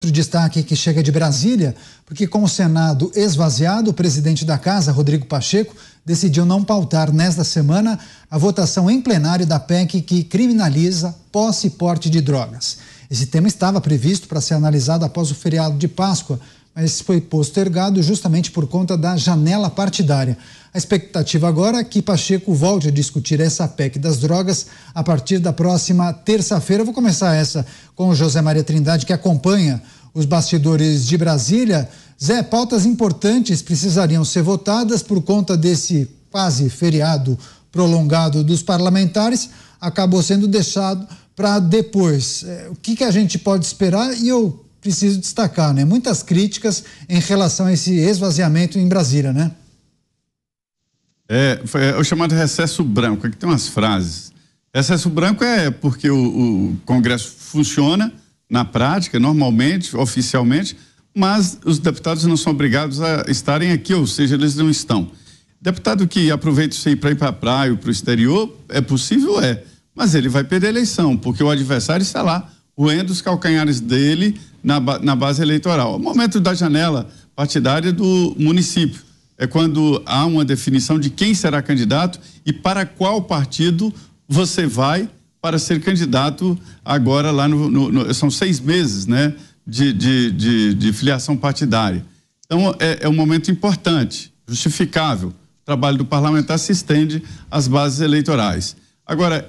Outro destaque que chega de Brasília, porque com o Senado esvaziado, o presidente da Casa, Rodrigo Pacheco, decidiu não pautar nesta semana a votação em plenário da PEC que criminaliza posse e porte de drogas. Esse tema estava previsto para ser analisado após o feriado de Páscoa, mas foi postergado justamente por conta da janela partidária. A expectativa agora é que Pacheco volte a discutir essa PEC das drogas a partir da próxima terça-feira. Eu vou começar essa com o José Maria Trindade, que acompanha os bastidores de Brasília. Zé, pautas importantes precisariam ser votadas por conta desse quase feriado prolongado dos parlamentares, acabou sendo deixado para depois. O que a gente pode esperar? E eu preciso destacar, né? Muitas críticas em relação a esse esvaziamento em Brasília, né? Foi o chamado recesso branco. Aqui tem umas frases. Recesso branco é porque o Congresso funciona na prática, normalmente, oficialmente, mas os deputados não são obrigados a estarem aqui, ou seja, eles não estão. Deputado que aproveita isso aí para ir para a praia ou para o exterior, é possível? Mas ele vai perder a eleição, porque o adversário está lá, roendo os calcanhares dele na base eleitoral. O momento da janela partidária do município é quando há uma definição de quem será candidato e para qual partido você vai para ser candidato agora lá são 6 meses, né, de filiação partidária. Então é um momento importante, justificável. O trabalho do parlamentar se estende às bases eleitorais. Agora,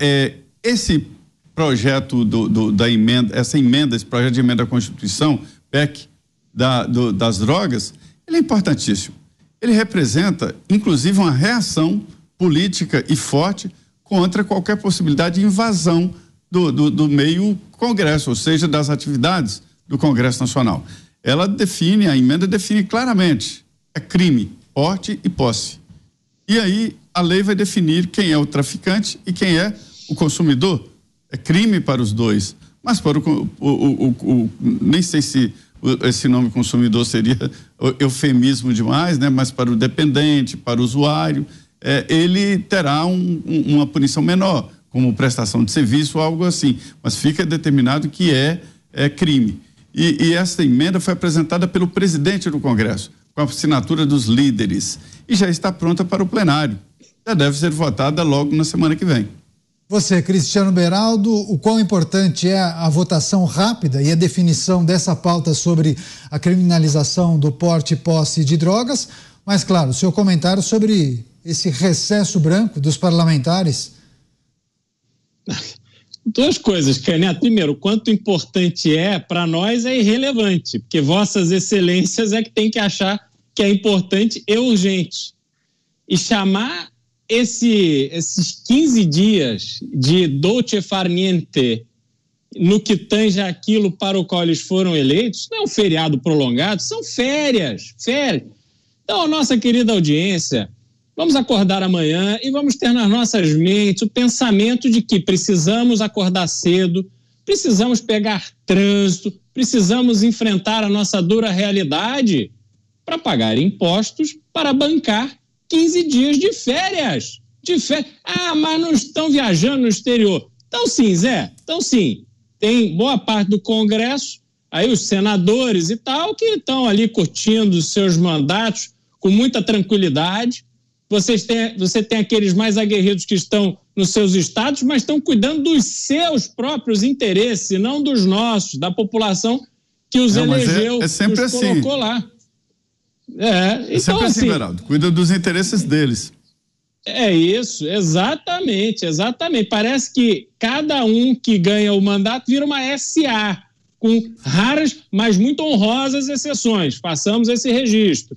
esse projeto da emenda, esse projeto de emenda à Constituição, PEC das drogas, ele é importantíssimo. Ele representa, inclusive, uma reação política e forte contra qualquer possibilidade de invasão do meio Congresso, ou seja, das atividades do Congresso Nacional. A emenda define claramente, é crime, porte e posse. E aí a lei vai definir quem é o traficante e quem é o consumidor. É crime para os dois, mas para nem sei se esse nome consumidor seria eufemismo demais, né? Mas para o dependente, para o usuário, ele terá uma punição menor, como prestação de serviço ou algo assim, mas fica determinado que é crime. E essa emenda foi apresentada pelo presidente do Congresso, com a assinatura dos líderes, e já está pronta para o plenário. Já deve ser votada logo na semana que vem. Você, Cristiano Beraldo, o quão importante é a votação rápida e a definição dessa pauta sobre a criminalização do porte e posse de drogas, mas, claro, o seu comentário sobre esse recesso branco dos parlamentares. 2 coisas, Caneta. Primeiro, quanto importante para nós é irrelevante, porque vossas excelências é que tem que achar que é importante e urgente. E chamar esses 15 dias de dolce far niente no que tange aquilo para o qual eles foram eleitos, não é um feriado prolongado, são férias. Então, a nossa querida audiência, vamos acordar amanhã e vamos ter nas nossas mentes o pensamento de que precisamos acordar cedo, precisamos pegar trânsito, precisamos enfrentar a nossa dura realidade para pagar impostos, para bancar 15 dias de férias. Mas não estão viajando no exterior. Então sim, Zé, tem boa parte do Congresso, aí os senadores e tal, que estão ali curtindo os seus mandatos com muita tranquilidade. Você tem aqueles mais aguerridos que estão nos seus estados, mas estão cuidando dos seus próprios interesses, e não dos nossos, da população que os elegeu, que os colocou lá. Então, sempre assim, Beraldo, cuida dos interesses deles. É isso, exatamente. Parece que cada um que ganha o mandato vira uma SA, com raras, mas muito honrosas exceções. Façamos esse registro.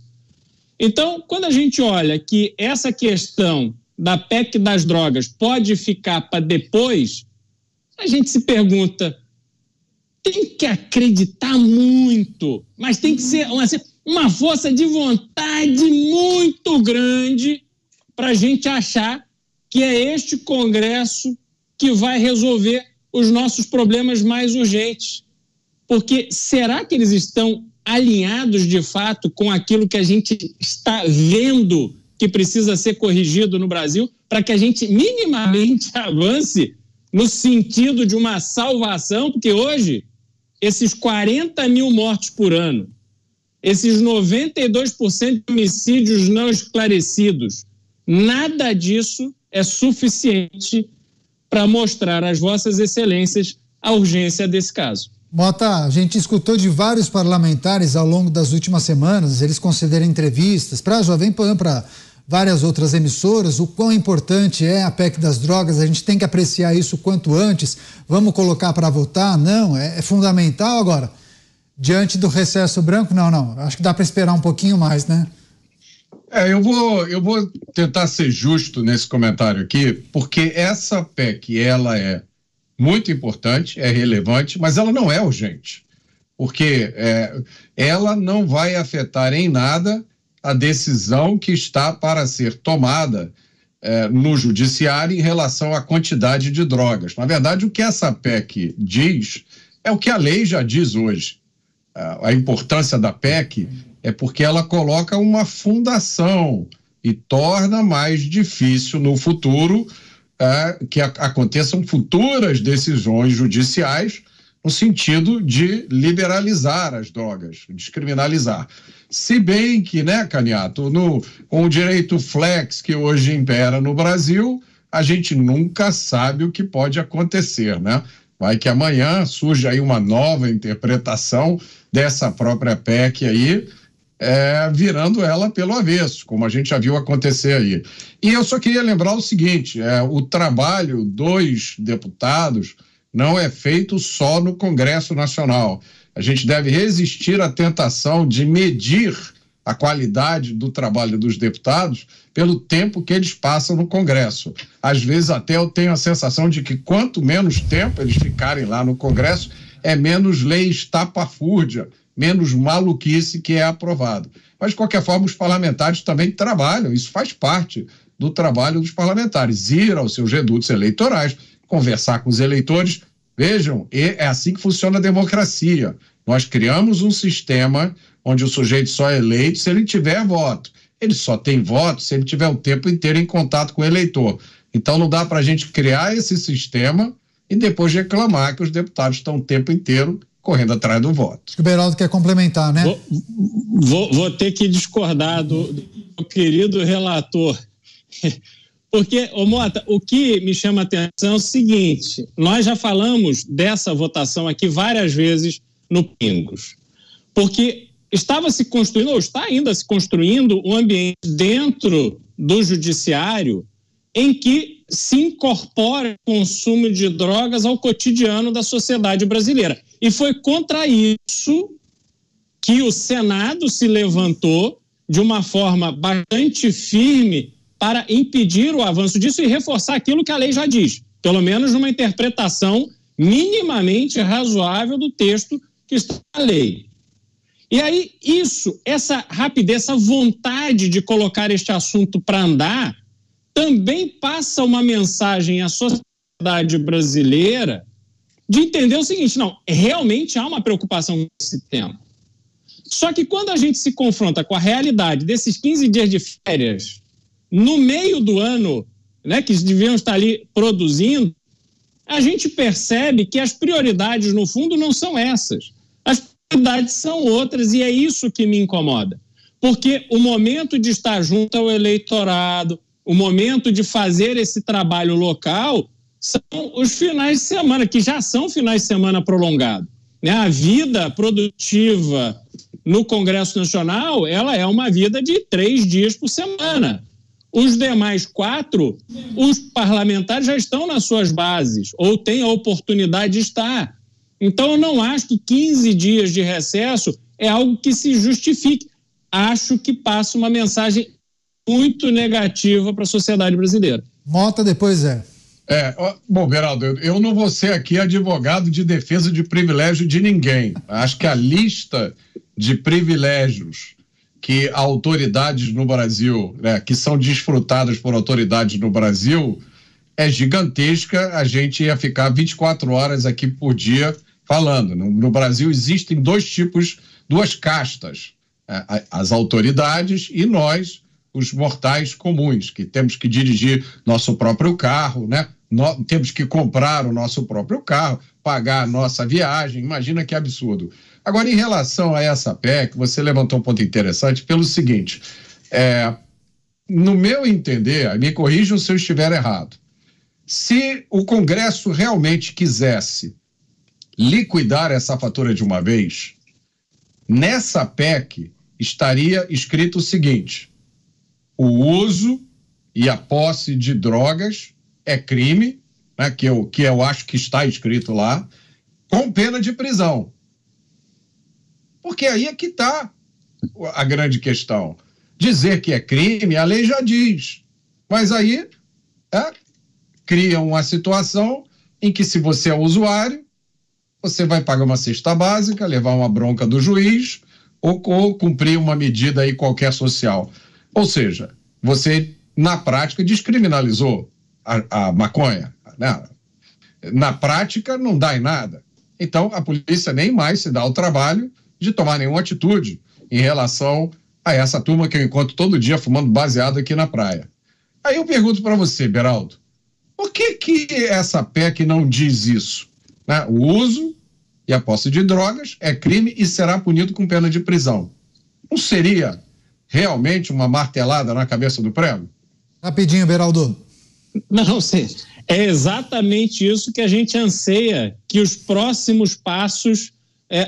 Então, quando a gente olha que essa questão da PEC das drogas pode ficar para depois, a gente se pergunta, tem que acreditar muito, mas tem que ser uma força de vontade muito grande para a gente achar que é este Congresso que vai resolver os nossos problemas mais urgentes. Porque será que eles estão alinhados de fato com aquilo que a gente está vendo que precisa ser corrigido no Brasil para que a gente minimamente avance no sentido de uma salvação? Porque hoje esses 40 mil mortos por ano, esses 92% de homicídios não esclarecidos, nada disso é suficiente para mostrar às vossas excelências a urgência desse caso. Mota, a gente escutou de vários parlamentares ao longo das últimas semanas, eles concederam entrevistas para a Jovem Pan, para várias outras emissoras, o quão importante é a PEC das drogas, a gente tem que apreciar isso o quanto antes, vamos colocar para votar? Não, é fundamental agora. Diante do recesso branco, não, acho que dá para esperar um pouquinho mais, né? Eu vou tentar ser justo nesse comentário aqui, porque essa PEC, ela é muito importante, é relevante, mas ela não é urgente, porque ela não vai afetar em nada a decisão que está para ser tomada no judiciário em relação à quantidade de drogas. Na verdade, o que essa PEC diz é o que a lei já diz hoje. A importância da PEC é porque ela coloca uma fundação e torna mais difícil no futuro que aconteçam futuras decisões judiciais no sentido de liberalizar as drogas, descriminalizar. Se bem que, né, Caniato, com o direito flex que hoje impera no Brasil, a gente nunca sabe o que pode acontecer, né? Vai que amanhã surge aí uma nova interpretação dessa própria PEC aí, virando ela pelo avesso, como a gente já viu acontecer aí. E eu só queria lembrar o seguinte, o trabalho dos deputados não é feito só no Congresso Nacional. A gente deve resistir à tentação de medir a qualidade do trabalho dos deputados pelo tempo que eles passam no Congresso. Às vezes até eu tenho a sensação de que quanto menos tempo eles ficarem lá no Congresso, menos lei estapafúrdia, menos maluquice que é aprovado. Mas, de qualquer forma, os parlamentares também trabalham, isso faz parte do trabalho dos parlamentares, ir aos seus redutos eleitorais, conversar com os eleitores. Vejam, é assim que funciona a democracia. Nós criamos um sistema onde o sujeito só é eleito se ele tiver voto. Ele só tem voto se ele tiver o tempo inteiro em contato com o eleitor. Então não dá para a gente criar esse sistema e depois reclamar que os deputados estão o tempo inteiro correndo atrás do voto. Acho que o Beraldo quer complementar, né? Vou ter que discordar do querido relator. Porque, Mota, o que me chama a atenção é o seguinte, nós já falamos dessa votação aqui várias vezes no Pingos, porque estava se construindo, ou está ainda se construindo, um ambiente dentro do judiciário em que se incorpora o consumo de drogas ao cotidiano da sociedade brasileira. E foi contra isso que o Senado se levantou de uma forma bastante firme para impedir o avanço disso e reforçar aquilo que a lei já diz, pelo menos numa interpretação minimamente razoável do texto que está na lei. E aí essa rapidez, essa vontade de colocar este assunto para andar, também passa uma mensagem à sociedade brasileira de entender o seguinte, não, realmente há uma preocupação com esse tema. Só que quando a gente se confronta com a realidade desses 15 dias de férias, no meio do ano, né, que deviam estar ali produzindo, a gente percebe que as prioridades, no fundo, não são essas. As prioridades são outras e é isso que me incomoda. Porque o momento de estar junto ao eleitorado, o momento de fazer esse trabalho local são os finais de semana, que já são finais de semana prolongados. Né? A vida produtiva no Congresso Nacional, ela é uma vida de 3 dias por semana. Os demais 4, os parlamentares já estão nas suas bases, ou têm a oportunidade de estar. Então, eu não acho que 15 dias de recesso é algo que se justifique. Acho que passa uma mensagem muito negativa para a sociedade brasileira. Mota, depois Bom, Beraldo, eu não vou ser aqui advogado de defesa de privilégio de ninguém. Acho que a lista de privilégios que autoridades no Brasil, né, que são desfrutadas por autoridades no Brasil, é gigantesca. A gente ia ficar 24 horas aqui por dia falando. No Brasil existem 2 castas, as autoridades e nós, os mortais comuns, que temos que dirigir nosso próprio carro, né? temos que comprar o nosso próprio carro, pagar a nossa viagem, imagina que absurdo. Agora, em relação a essa PEC, você levantou um ponto interessante pelo seguinte, no meu entender, me corrijam se eu estiver errado, se o Congresso realmente quisesse liquidar essa fatura de uma vez, nessa PEC estaria escrito o seguinte: o uso e a posse de drogas é crime, né, que eu acho que está escrito lá, com pena de prisão. Porque aí é que está a grande questão. Dizer que é crime, a lei já diz. Mas aí cria uma situação em que, se você é usuário, você vai pagar uma cesta básica, levar uma bronca do juiz ou cumprir uma medida aí qualquer social. Ou seja, você, na prática, descriminalizou a maconha, né? Na prática, não dá em nada. Então, a polícia nem mais se dá o trabalho de tomar nenhuma atitude em relação a essa turma que eu encontro todo dia fumando baseado aqui na praia. Aí eu pergunto para você, Beraldo, por que essa PEC não diz isso? Né? O uso e a posse de drogas é crime e será punido com pena de prisão. Não seria realmente uma martelada na cabeça do prego? Rapidinho, Beraldo. Não, é exatamente isso que a gente anseia, que os próximos passos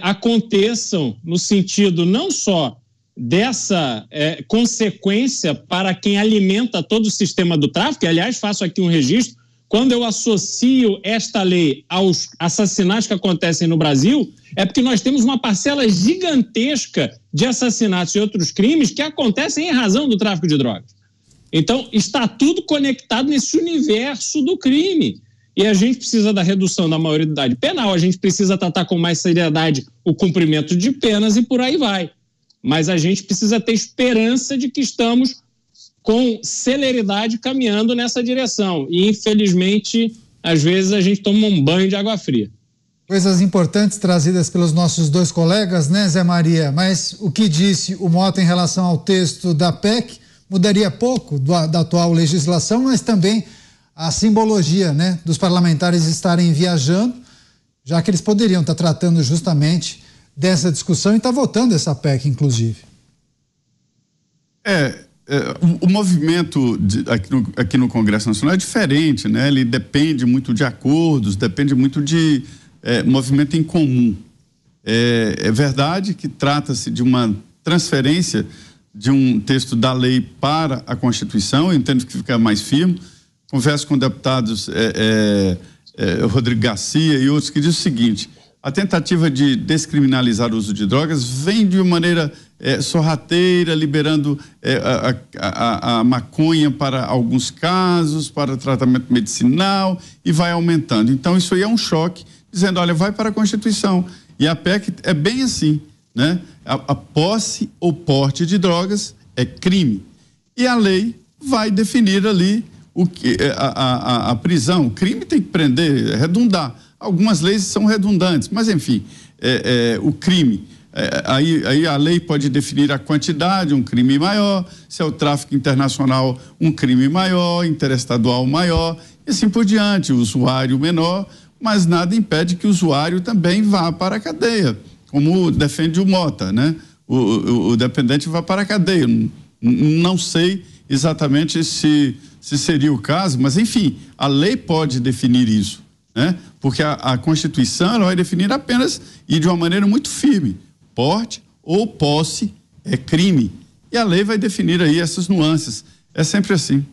aconteçam no sentido não só dessa consequência para quem alimenta todo o sistema do tráfico, e, aliás, faço aqui um registro, quando eu associo esta lei aos assassinatos que acontecem no Brasil, é porque nós temos uma parcela gigantesca de assassinatos e outros crimes que acontecem em razão do tráfico de drogas. Então, está tudo conectado nesse universo do crime. E a gente precisa da redução da maioridade penal, a gente precisa tratar com mais seriedade o cumprimento de penas e por aí vai. Mas a gente precisa ter esperança de que estamos com celeridade caminhando nessa direção. E, infelizmente, às vezes a gente toma um banho de água fria. Coisas importantes trazidas pelos nossos dois colegas, né, Zé Maria? Mas o que disse o Mota em relação ao texto da PEC mudaria pouco da atual legislação, mas também a simbologia, né, dos parlamentares estarem viajando, já que eles poderiam estar tratando justamente dessa discussão e estar votando essa PEC, inclusive. O movimento aqui no Congresso Nacional é diferente, né? Ele depende muito de acordos, depende muito de movimento em comum. É verdade que trata-se de uma transferência de um texto da lei para a Constituição, eu entendo que fica mais firme. Converso com deputados Rodrigo Garcia e outros que dizem o seguinte: a tentativa de descriminalizar o uso de drogas vem de uma maneira sorrateira, liberando a maconha para alguns casos, para tratamento medicinal, e vai aumentando. Então, isso aí é um choque, dizendo, olha, vai para a Constituição. E a PEC é bem assim, né? A posse ou porte de drogas é crime. E a lei vai definir ali o que a prisão. O crime tem que prender, redundar. Algumas leis são redundantes, mas enfim, o crime. Aí a lei pode definir a quantidade, um crime maior, se é o tráfico internacional, um crime maior, interestadual maior, e assim por diante, o usuário menor, mas nada impede que o usuário também vá para a cadeia, como defende o Mota, né? O dependente vá para a cadeia. Não sei exatamente se seria o caso, mas enfim, a lei pode definir isso, né? Porque a Constituição ela vai definir apenas e de uma maneira muito firme: porte ou posse é crime. E a lei vai definir aí essas nuances. É sempre assim.